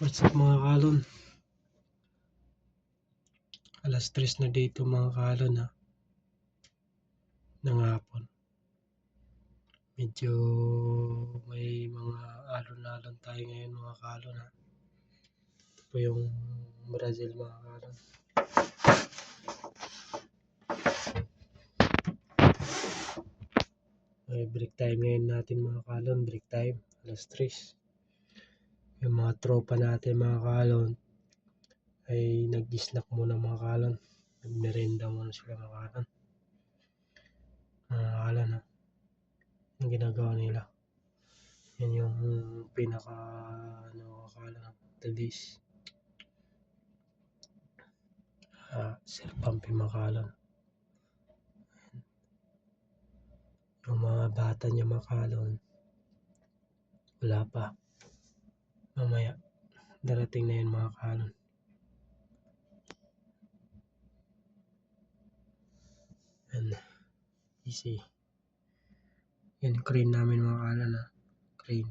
What's up mga kalon? Alas 3 na dito mga kalon ha. Ng hapon. Medyo may mga alon-alon tayo ngayon mga kalon ha. Ito po yung Brazil mga kalon. May break time ngayon natin mga kalon. Break time. Alas 3. Yung mga tropa natin mga kalon ay nag-snack muna mga kalon. Nagmerenda muna sila mga kalon. Mga kalon ha. Ang ginagawa nila. Yan yung pinaka kalon the dish. Sir Pampi mga kalon. Yung mga bata niya mga kalon. Wala pa. Mamaya. Darating na yun mga kalon. And easy. Yan crane namin mga kalon ha. Crane.